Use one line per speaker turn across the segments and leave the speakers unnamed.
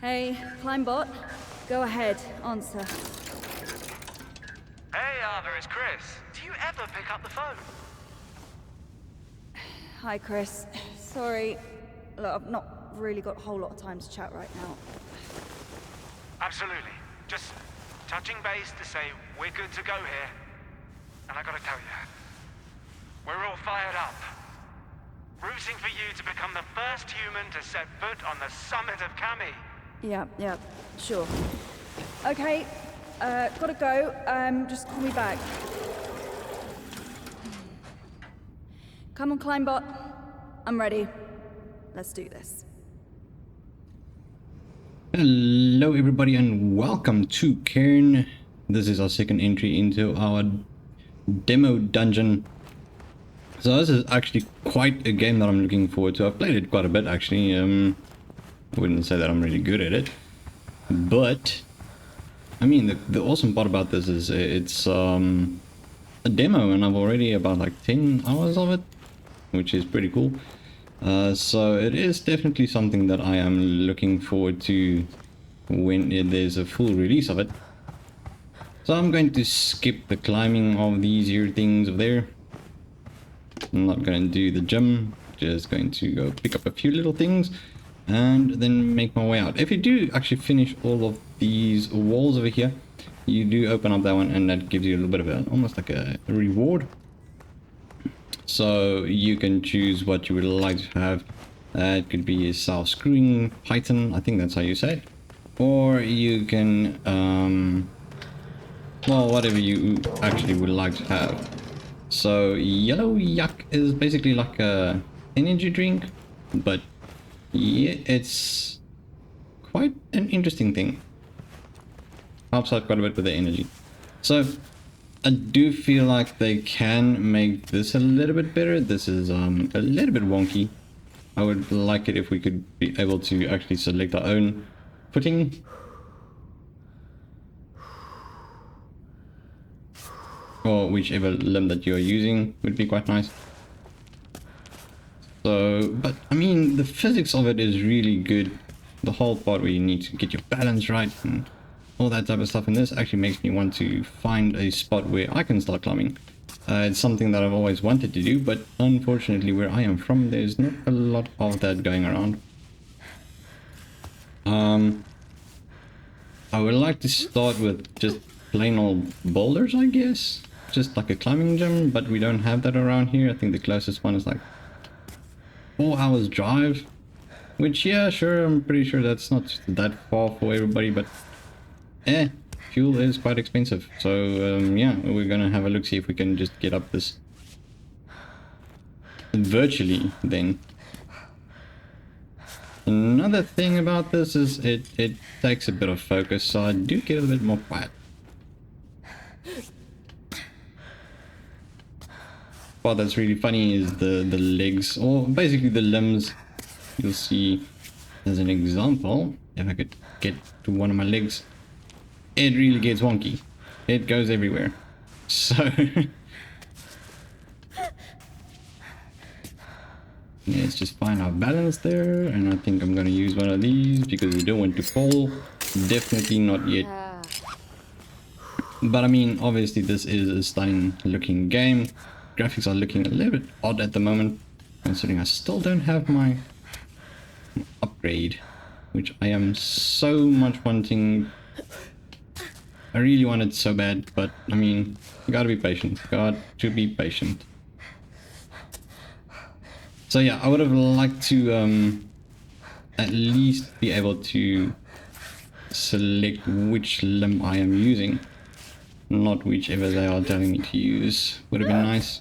Hey, Climbot. Go ahead, answer.
Hey, Arthur, it's Chris. Do you ever pick up the phone?
Hi, Chris. Sorry. Look, I've not really got a whole lot of time to chat right now.
Absolutely. Just touching base to say we're good to go here. And I gotta tell you, we're all fired up. Rooting for you to become the first human to set foot on the summit of Cami.
Yeah, sure. Okay, gotta go. Just call me back. Come on, Climbot. I'm ready. Let's do this.
Hello everybody and welcome to CAIRN. This is our second entry into our demo dungeon. So this is actually quite a game that I'm looking forward to. I've played it quite a bit actually. I wouldn't say that I'm really good at it, but I mean the awesome part about this is it's a demo and I've already about like 10 hours of it, which is pretty cool. So it is definitely something that I am looking forward to when there's a full release of it. So I'm going to skip the climbing of these here things over there. I'm not going to do the gym, just going to go pick up a few little things and then make my way out. If you do actually finish all of these walls over here, you do open up that one and that gives you a little bit of a, almost like a reward. So you can choose what you would like to have. It could be a self-screwing python, I think that's how you say it. Or you can, well, whatever you actually would like to have. So yellow yuck is basically like a energy drink, but yeah, it's quite an interesting thing. Helps out quite a bit with the energy. So I do feel like they can make this a little bit better. This is a little bit wonky. I would like it if we could be able to actually select our own footing. Or whichever limb that you're using would be quite nice. So, but I mean, the physics of it is really good. The whole part where you need to get your balance right and all that type of stuff, and this actually makes me want to find a spot where I can start climbing. It's something that I've always wanted to do, but unfortunately where I am from there's not a lot of that going around. I would like to start with just plain old boulders, I guess, just like a climbing gym, but we don't have that around here. I think the closest one is like 4 hours drive, which, yeah, sure, I'm pretty sure that's not that far for everybody, but fuel is quite expensive. So yeah, we're gonna have a look, see if we can just get up this virtually then. Another thing about this is it takes a bit of focus, so I do get a bit more quiet. What that's really funny is the legs, or basically the limbs. You'll see as an example, if I could get to one of my legs, it really gets wonky. It goes everywhere. So let's just find our balance there, and I think I'm gonna use one of these because we don't want to fall. Definitely not yet. But I mean, obviously this is a stunning looking game. Graphics are looking a little bit odd at the moment, considering I still don't have my upgrade, which I am so much wanting. I really want it so bad, but I mean, you gotta be patient. Got to be patient. So yeah, I would have liked to at least be able to select which limb I am using, not whichever they are telling me to use. Would have been nice.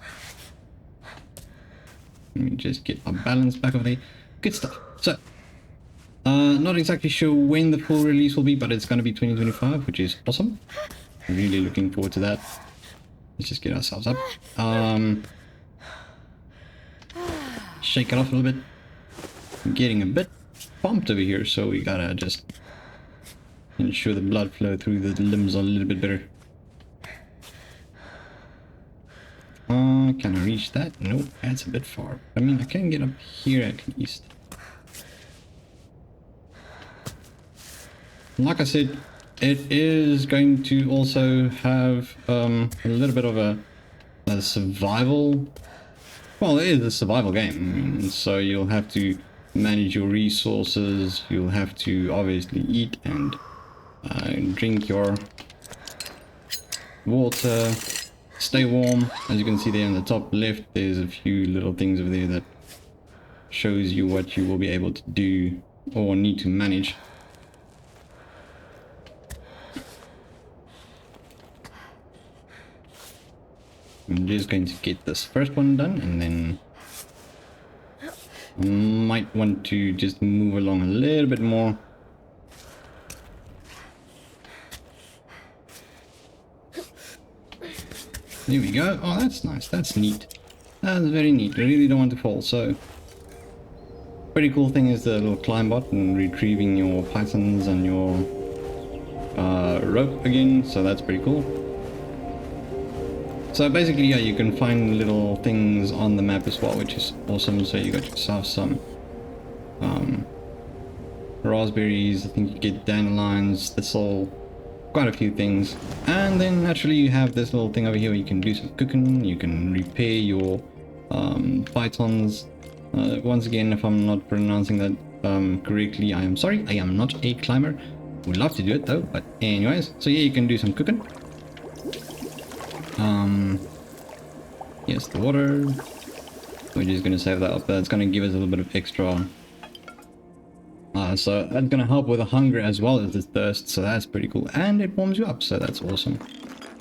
Let me just get my balance back over there. Good stuff. So not exactly sure when the full release will be, but it's going to be 2025, which is awesome. Really looking forward to that. Let's just get ourselves up. Shake it off a little bit. I'm getting a bit pumped over here, so we gotta just ensure the blood flow through the limbs a little bit better. Can I reach that? Nope, that's a bit far. I mean, I can get up here at least. like I said, it is going to also have a little bit of a survival. Well, it is a survival game, so you'll have to manage your resources. You'll have to obviously eat and drink your water, stay warm. As you can see there in the top left, there's a few little things over there that shows you what you will be able to do or need to manage. I'm just going to get this first one done, and then I might want to just move along a little bit more. There we go. Oh, that's nice. That's neat. That's very neat. I really don't want to fall. So, pretty cool thing is the little climb bot and retrieving your pythons and your rope again. So that's pretty cool. So basically, yeah, you can find little things on the map as well, which is awesome. So you got yourself some raspberries. I think you get dandelions, thistle, quite a few things. And then naturally you have this little thing over here where you can do some cooking. You can repair your pythons. Once again, if I'm not pronouncing that correctly, I am sorry. I am not a climber. Would love to do it though, but anyways. So yeah, you can do some cooking. Yes, the water. We're just gonna save that up there. It's gonna give us a little bit of extra. So that's gonna help with the hunger as well as the thirst. So that's pretty cool, and it warms you up. So that's awesome.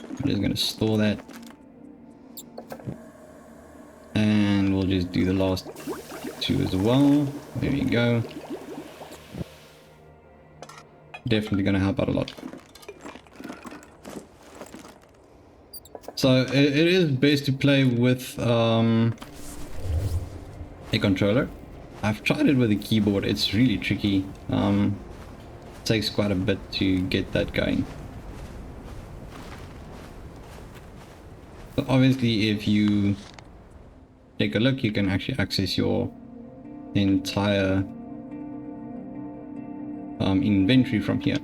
I'm just gonna store that, and we'll just do the last two as well. There we go. Definitely gonna help out a lot. So it is best to play with a controller. I've tried it with a keyboard. It's really tricky. It takes quite a bit to get that going. But obviously, if you take a look, you can actually access your entire inventory from here.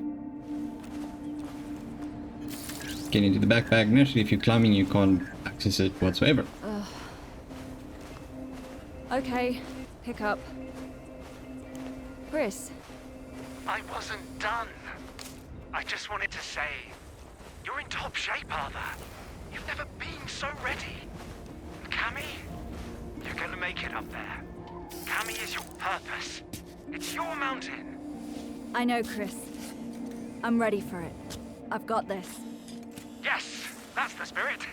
Get into the backpack. Naturally, if you're climbing, you can't access it whatsoever.
Okay, pick up. Chris.
I wasn't done. I just wanted to say, you're in top shape, Arthur. You've never been so ready. Cammy, you're gonna make it up there. Cammy is your purpose. It's your mountain.
I know, Chris. I'm ready for it. I've got this.
Yes, that's the spirit.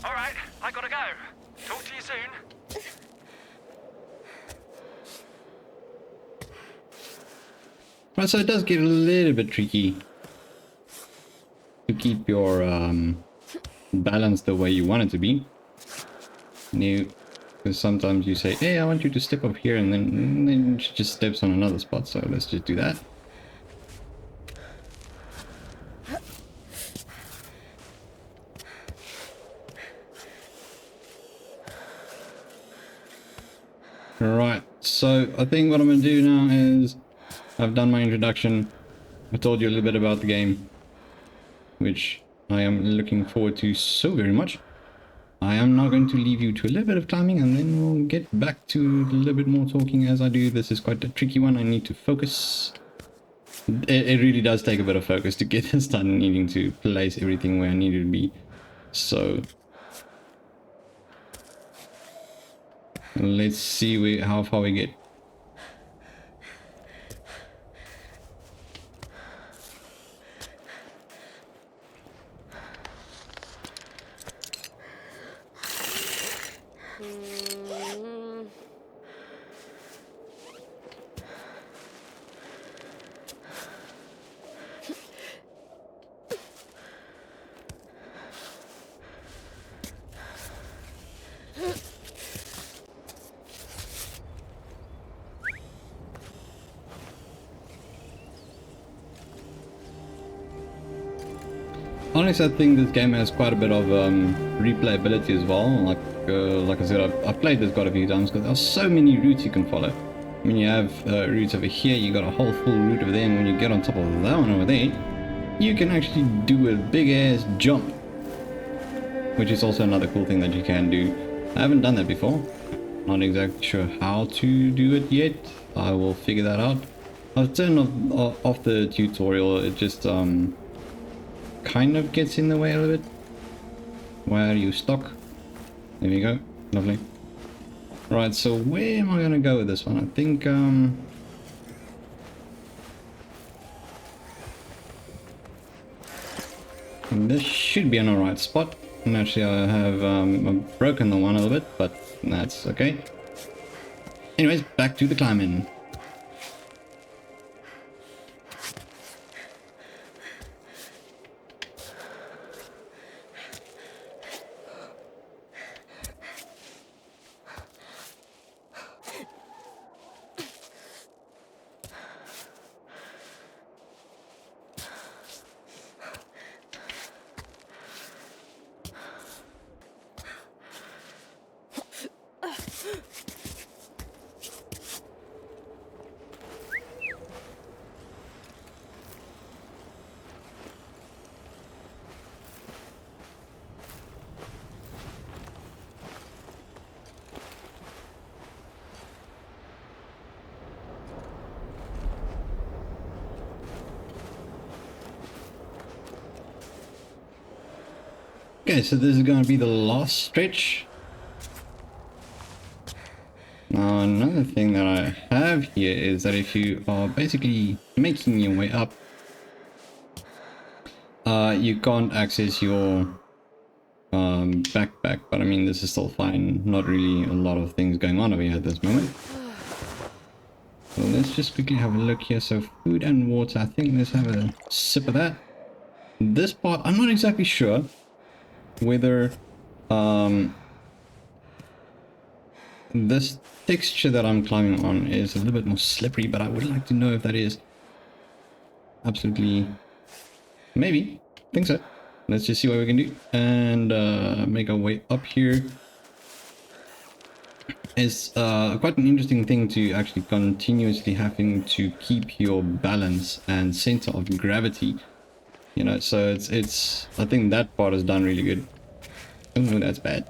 All right, I gotta go. Talk to you soon.
Right, so it does get a little bit tricky to keep your balance the way you want it to be. Because sometimes you say, hey, I want you to step up here, and then she just steps on another spot, so let's just do that. Right, so I think what I'm going to do now is I've done my introduction. I told you a little bit about the game, which I am looking forward to so very much. I am now going to leave you to a little bit of climbing, and then we'll get back to a little bit more talking as I do. This is quite a tricky one. I need to focus. It really does take a bit of focus to get this done, needing to place everything where I need it to be. So let's see how far we get. Honestly, I think this game has quite a bit of replayability as well. Like I said, I've played this quite a few times because there are so many routes you can follow. I mean, you have routes over here, you got a whole full route over there, and when you get on top of that one over there, you can actually do a big ass jump, which is also another cool thing that you can do. I haven't done that before, not exactly sure how to do it yet. I will figure that out. I've turned off the tutorial. It just kind of gets in the way a little bit. Where you stock? There we go, lovely. Right, so where am I gonna go with this one? I think this should be an alright spot. And actually I have broken the one a little bit, but that's okay. Anyways, back to the climbing. Okay, so this is going to be the last stretch. Now, another thing that I have here is that if you are basically making your way up, you can't access your backpack, but I mean, this is still fine. Not really a lot of things going on over here at this moment. So let's just quickly have a look here. So food and water, I think let's have a sip of that. This part, I'm not exactly sure whether this texture that I'm climbing on is a little bit more slippery, but I would like to know if that is absolutely, maybe, I think so. Let's just see what we can do and make our way up here. It's quite an interesting thing to actually continuously having to keep your balance and center of gravity. You know, so it's I think that part is done really good. Oh, that's bad.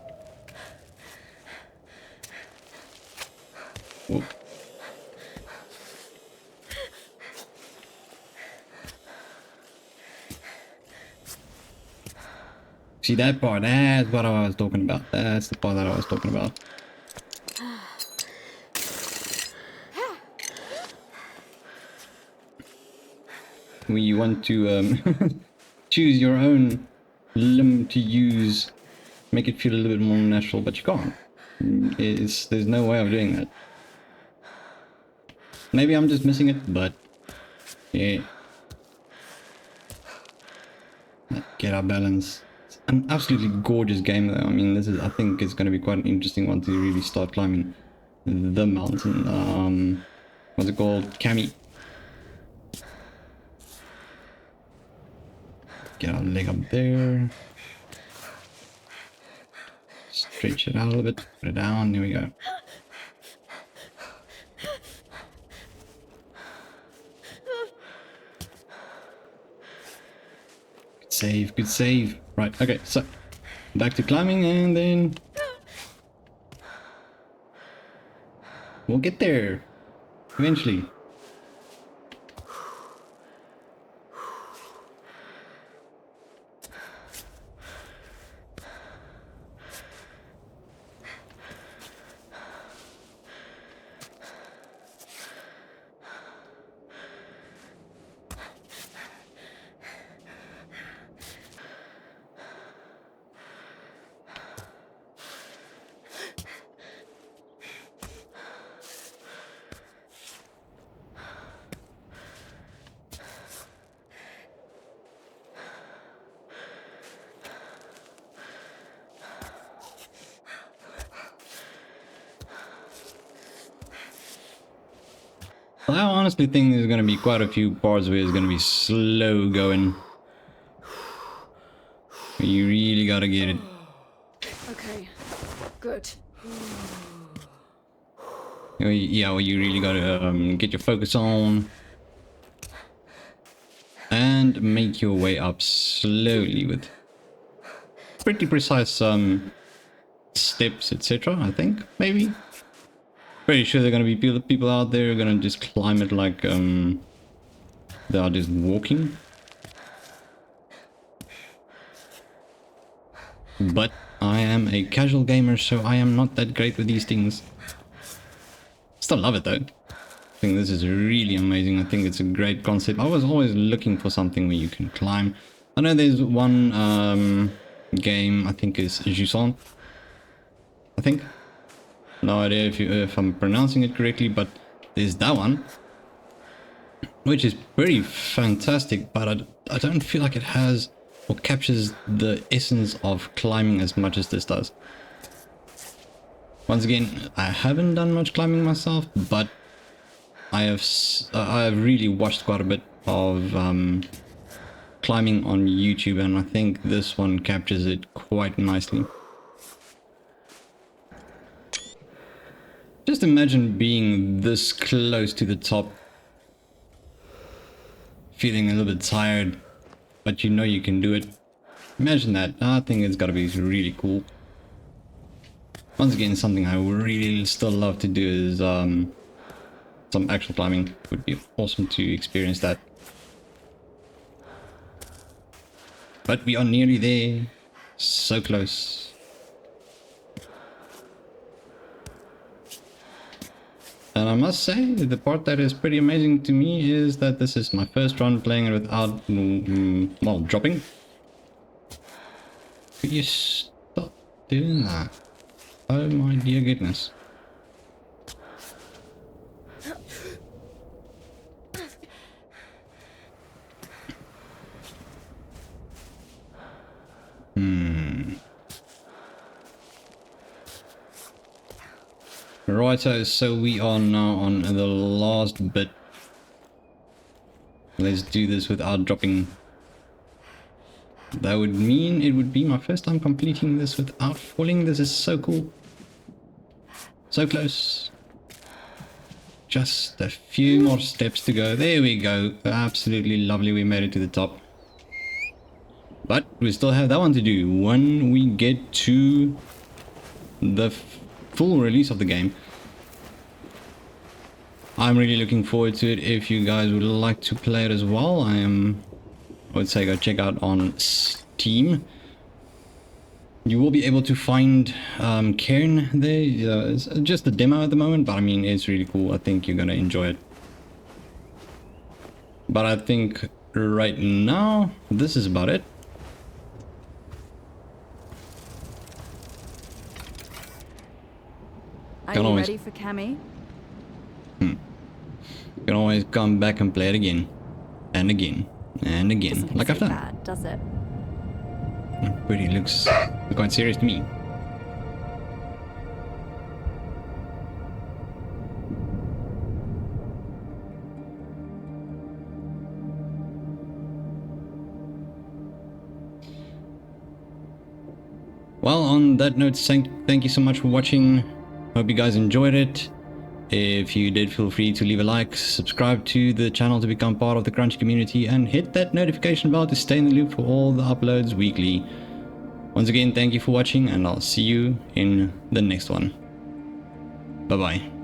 Whoa. See that part? That's what I was talking about. That's the part that I was talking about. When you want to choose your own limb to use, make it feel a little bit more natural, but you can't. There's no way of doing that. Maybe I'm just missing it, but yeah. Get our balance. It's an absolutely gorgeous game though. I mean, this is, I think it's going to be quite an interesting one to really start climbing the mountain. What's it called? Cami. Get our leg up there. Stretch it out a little bit. Put it down. There we go. Good save. Good save. Right. Okay. So back to climbing, and then we'll get there eventually. I honestly think there's going to be quite a few parts where it's going to be slow going. You really got to get it.
Okay, good.
Yeah, well, you really gotta get your focus on and make your way up slowly with pretty precise steps, etc. I think, maybe. Pretty sure there are gonna be people out there who are gonna just climb it like they are just walking. But I am a casual gamer, so I am not that great with these things. Still love it though. I think this is really amazing. I think it's a great concept. I was always looking for something where you can climb. I know there's one game, I think is Jusant. I think. No idea if I'm pronouncing it correctly, but there's that one, which is pretty fantastic, but I don't feel like it has or captures the essence of climbing as much as this does. Once again, I haven't done much climbing myself, but I have really watched quite a bit of climbing on YouTube, and I think this one captures it quite nicely. Just imagine being this close to the top, feeling a little bit tired, but you know you can do it. Imagine that. I think it's gotta be really cool. Once again, something I would really still love to do is some actual climbing. Would be awesome to experience that. But we are nearly there. So close. And I must say, the part that is pretty amazing to me is that this is my first run playing it without, well, dropping. Could you stop doing that? Oh my dear goodness. Right, so we are now on the last bit. Let's do this without dropping. That would mean it would be my first time completing this without falling. This is so cool. So close. Just a few more steps to go. There we go. Absolutely lovely. We made it to the top. But we still have that one to do when we get to the full release of the game. I'm really looking forward to it. If you guys would like to play it as well, I would say go check out on Steam. You will be able to find CAIRN there. It's just a demo at the moment, but I mean, it's really cool. I think you're gonna enjoy it. But I think right now, this is about it.
Are you ready for Cammy?
You can always come back and play it again. And again. And again.
Doesn't
Like I've done.
bad, does it?
Pretty looks quite serious to me. Well, on that note, thank you so much for watching. Hope you guys enjoyed it. If you did, feel free to leave a like, subscribe to the channel to become part of the Crunch community, and hit that notification bell to stay in the loop for all the uploads weekly. Once again, thank you for watching, and I'll see you in the next one. Bye bye.